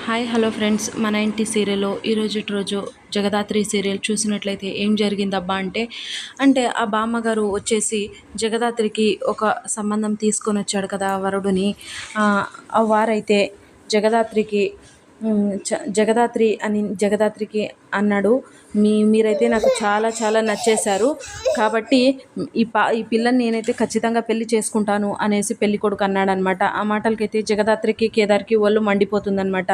Hi hello friends, మన ఇంటి సీరియల్లో ఈరోజుటి రోజు జగదాత్రి సీరియల్ చూసినట్లయితే ఏం జరిగిందబ్బా అంటే ఆ బామ్మగారు వచ్చేసి జగదాత్రికి ఒక సంబంధం తీసుకొని వచ్చాడు కదా వరుడుని. ఆ వారైతే జగదాత్రికి జగదాత్రికి అన్నాడు, మీరైతే నాకు చాలా చాలా నచ్చేశారు, కాబట్టి ఈ పిల్లని నేనైతే ఖచ్చితంగా పెళ్లి చేసుకుంటాను అనేసి పెళ్లి కొడుకు అన్నాడనమాట. ఆ మాటలకైతే జగదాత్రికి కేదార్కి ఒళ్ళు మండిపోతుందనమాట.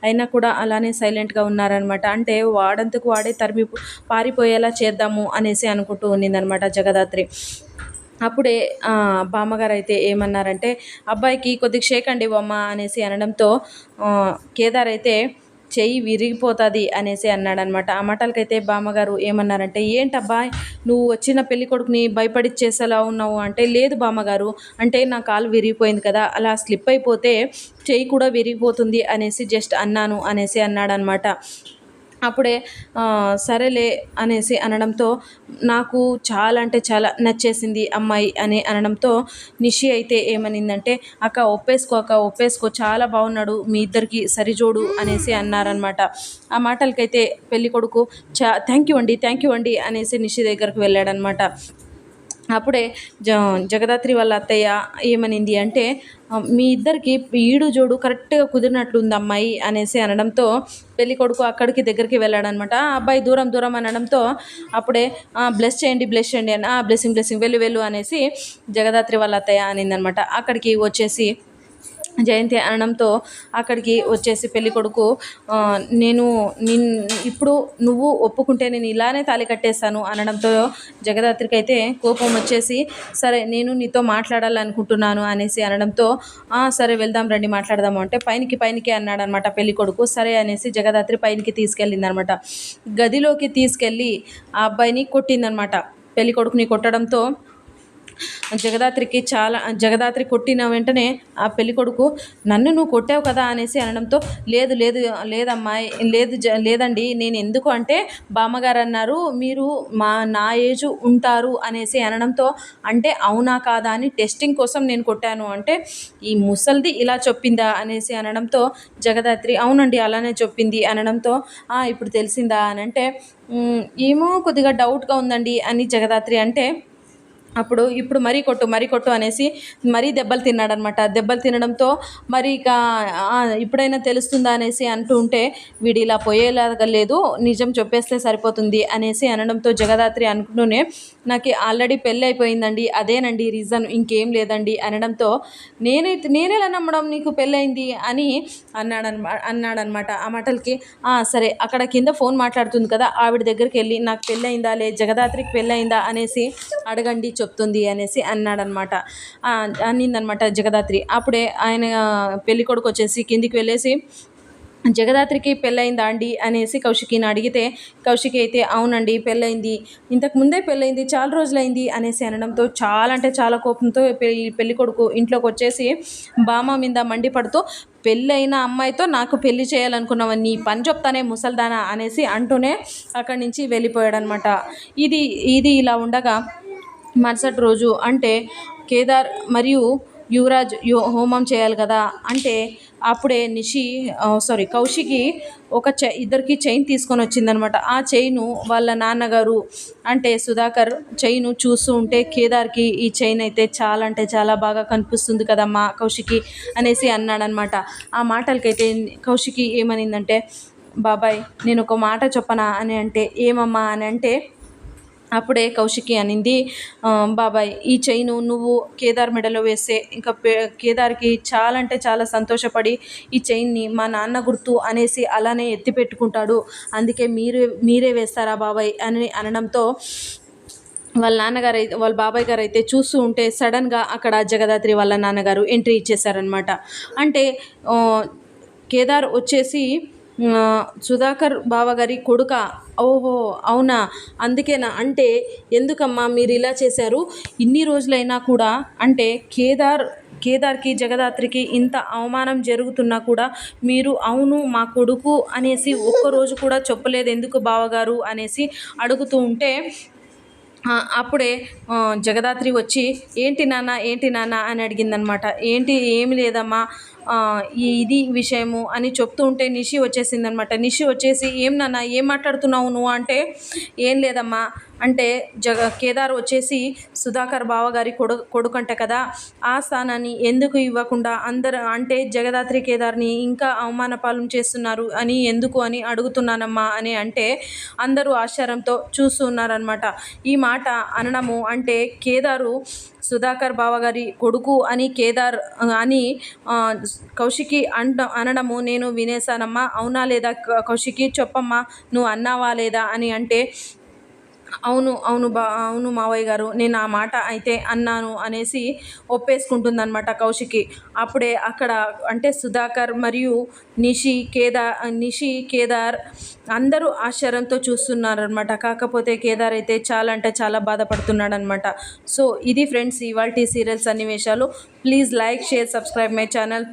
అయినా కూడా అలానే సైలెంట్గా ఉన్నారనమాట. అంటే వాడంతకు వాడే పారిపోయేలా చేద్దాము అనేసి అనుకుంటూ ఉన్నిందనమాట జగదాత్రి. అప్పుడే బామ్మగారు అయితే ఏమన్నారంటే, అబ్బాయికి కొద్దిగా షేక్ అండి బొమ్మ అనేసి అనడంతో కేదార్ అయితే చెయ్యి విరిగిపోతుంది అనేసి అన్నాడనమాట. ఆ మాటలకైతే బామ్మగారు ఏమన్నారంటే, ఏంటబ్బా నువ్వు వచ్చిన పెళ్లి కొడుకుని భయపడిచ్చేసేలా ఉన్నావు అంటే, లేదు బామ్మగారు, అంటే నా కాలు విరిగిపోయింది కదా, అలా స్లిప్ అయిపోతే చెయ్యి కూడా విరిగిపోతుంది అనేసి జస్ట్ అన్నాను అనేసి అన్నాడనమాట. అప్పుడే సరేలే అనేసి అనడంతో, నాకు చాలా అంటే చాలా నచ్చేసింది అమ్మాయి అని అనడంతో నిషి అయితే ఏమనిందంటే, ఒప్పేసుకో చాలా బాగున్నాడు, మీ ఇద్దరికి సరిజోడు అనేసి అన్నారనమాట. ఆ మాటలకైతే పెళ్ళి కొడుకు థ్యాంక్ యూ అండి అనేసి నిషి దగ్గరకు వెళ్ళాడనమాట. అప్పుడే జగదాత్రి వాళ్ళ అత్తయ్య ఏమనింది అంటే, మీ ఇద్దరికి ఈడు జోడు కరెక్ట్గా కుదిరినట్లుంది అమ్మాయి అనేసి అనడంతో పెళ్లి కొడుకు అక్కడికి దగ్గరికి వెళ్ళాడనమాట. ఆ అబ్బాయి దూరం దూరం అనడంతో అప్పుడే బ్లెస్ చేయండి అని బ్లెస్సింగ్ వెళ్ళు అనేసి జగదాత్రి వాళ్ళ అత్తయ్య అనిందనమాట. అక్కడికి వచ్చేసి జయంతి అనడంతో అక్కడికి వచ్చేసి పెళ్లి కొడుకు, నేను ఇప్పుడు నువ్వు ఒప్పుకుంటే నేను ఇలానే తాళి కట్టేస్తాను అనడంతో జగదాత్రికి అయితే కోపం వచ్చేసి, సరే నేను నీతో మాట్లాడాలనుకుంటున్నాను అనేసి అనడంతో, సరే వెళ్దాం రండి మాట్లాడదాము అంటే, పైనకి అన్నాడనమాట పెళ్లి కొడుకు. సరే అనేసి జగదాత్రి పైనకి తీసుకెళ్ళిందనమాట. గదిలోకి తీసుకెళ్ళి ఆ అబ్బాయిని కొట్టిందనమాట. పెళ్లి కొడుకుని కొట్టడంతో జగదాత్రి కొట్టిన వెంటనే ఆ పెళ్లి కొడుకు, నన్ను నువ్వు కొట్టావు కదా అనేసి అనడంతో, లేదమ్మా, లేదండి, నేను ఎందుకు అంటే బామ్మగారు అన్నారు మీరు నా ఏజు ఉంటారు అనేసి అనడంతో, అంటే అవునా కాదా అని టెస్టింగ్ కోసం నేను కొట్టాను అంటే, ఈ ముసల్ది ఇలా చెప్పిందా అనేసి అనడంతో జగదాత్రి అవునండి అలానే చెప్పింది అనడంతో, ఇప్పుడు తెలిసిందా అని అంటే, ఏమో కొద్దిగా డౌట్గా ఉందండి అని జగదాత్రి అంటే, ఇప్పుడు మరీ కొట్టు అనేసి మరీ దెబ్బలు తిన్నాడనమాట. దెబ్బలు తినడంతో మరి ఇక ఇప్పుడైనా తెలుస్తుందా అనేసి అంటూ ఉంటే, వీడు ఇలా పోయేలాగా లేదు, నిజం చెప్పేస్తే సరిపోతుంది అనేసి అనడంతో జగదాత్రి అనుకుంటూనే, నాకు ఆల్రెడీ పెళ్ళి అయిపోయిందండి, అదేనండి రీజన్, ఇంకేం లేదండి అనడంతో, నేనేలా నమ్మడం నీకు పెళ్ళయింది అని అన్నాడనమాట. ఆ మాటలకి సరే అక్కడ కింద ఫోన్ మాట్లాడుతుంది కదా ఆవిడ దగ్గరికి వెళ్ళి, నాకు పెళ్ళయిందా జగదాత్రికి పెళ్ళయిందా అనేసి అడగండి చెప్తుంది అనేసి అన్నాడనమాట. అనిందనమాట జగదాత్రి. అప్పుడే ఆయన పెళ్లి కొడుకు వచ్చేసి కిందికి వెళ్ళేసి, జగదాత్రికి పెళ్ళయిందా అండి అనేసి కౌశికిని అడిగితే, కౌశికి అయితే అవునండి పెళ్ళయింది, ఇంతకుముందే పెళ్ళయింది, చాలా రోజులైంది అనేసి అనడంతో చాలా అంటే చాలా కోపంతో పెళ్లి కొడుకు ఇంట్లోకి వచ్చేసి బామ్మ మీద మండిపడుతూ, పెళ్ళైన అమ్మాయితో నాకు పెళ్లి చేయాలనుకున్నావు, నీ పని చెప్తానే ముసల్దానా అనేసి అంటూనే అక్కడి నుంచి వెళ్ళిపోయాడనమాట. ఇది ఇలా ఉండగా మరుసటి రోజు అంటే కేదార్ మరియు యువరాజ్ హోమం చేయాలి కదా, అంటే అప్పుడే కౌశికి ఇద్దరికి చైన్ తీసుకొని వచ్చిందనమాట. ఆ చైను వాళ్ళ నాన్నగారు అంటే సుధాకర్ చైను చూస్తూ ఉంటే, కేదార్కి ఈ చైన్ అయితే చాలా అంటే చాలా బాగా కనిపిస్తుంది కదమ్మా కౌశికి అనేసి అన్నాడనమాట. ఆ మాటలకైతే కౌశికి ఏమనిందంటే, బాబాయ్ నేను ఒక మాట చెప్పనా అని అంటే, ఏమమ్మా అని అంటే, అప్పుడే కౌశికి అనింది, బాబాయ్ ఈ చైను నువ్వు కేదార్ మెడలో వేస్తే ఇంకా కేదార్కి చాలా అంటే చాలా సంతోషపడి ఈ చైన్ని మా నాన్న గుర్తు అనేసి అలానే ఎత్తి పెట్టుకుంటాడు, అందుకే మీరే వేస్తారా బాబాయ్ అని అనడంతో వాళ్ళ బాబాయ్ గారు అయితే చూస్తూ ఉంటే సడన్గా అక్కడ జగదాత్రి వాళ్ళ నాన్నగారు ఎంట్రీ ఇచ్చేసారనమాట. అంటే కేదార్ వచ్చేసి సుధాకర్ బావగారి కొడుక, ఓహో అవునా, అందుకేనా, అంటే ఎందుకమ్మా మీరు ఇలా చేశారు, ఇన్ని రోజులైనా కూడా అంటే కేదార్కి జగదాత్రికి ఇంత అవమానం జరుగుతున్నా కూడా మీరు అవును మా కొడుకు అనేసి ఒక్కరోజు కూడా చెప్పలేదు ఎందుకు బావగారు అనేసి అడుగుతూ ఉంటే, అప్పుడే జగదాత్రి వచ్చి ఏంటి నాన్న అని అడిగిందనమాట. ఏమి లేదమ్మా, ఇది విషయము అని చెప్తూ ఉంటే నిషి వచ్చేసిందనమాట. నిషి వచ్చేసి ఏం నాన్న ఏం మాట్లాడుతున్నావు నువ్వు అంటే, ఏం లేదమ్మా అంటే కేదార్ వచ్చేసి సుధాకర్ బావగారి కొడుకంట కదా, ఆ స్థానాన్ని ఎందుకు ఇవ్వకుండా అందరు అంటే జగదాత్రి కేదార్ని ఇంకా అవమాన పాలన చేస్తున్నారు అని ఎందుకు అని అడుగుతున్నానమ్మా అని అంటే అందరూ ఆశ్చర్యంతో చూస్తున్నారనమాట. ఈ మాట అనడము అంటే కేదారు సుధాకర్ బావగారి కొడుకు అని కేదార్ అని కౌశికి అనడము నేను వినేశానమ్మా. అవునా లేదా కౌశికి చెప్పమ్మా, నువ్వు అన్నావా లేదా అని అంటే, అవును అవును అవును మావయ్య గారు, నేను ఆ మాట అయితే అన్నాను అనేసి ఒప్పేసుకుంటుందన్నమాట కౌశికి. అప్పుడే అక్కడ అంటే సుధాకర్ మరియు నిషి కేదార్ అందరూ ఆశ్చర్యంతో చూస్తున్నారనమాట. కాకపోతే కేదార్ అయితే చాలా అంటే చాలా బాధపడుతున్నాడనమాట. సో ఇది ఫ్రెండ్స్ ఇవాల్టి సీరియల్ సన్నివేశాలు. Please like, share, subscribe my channel.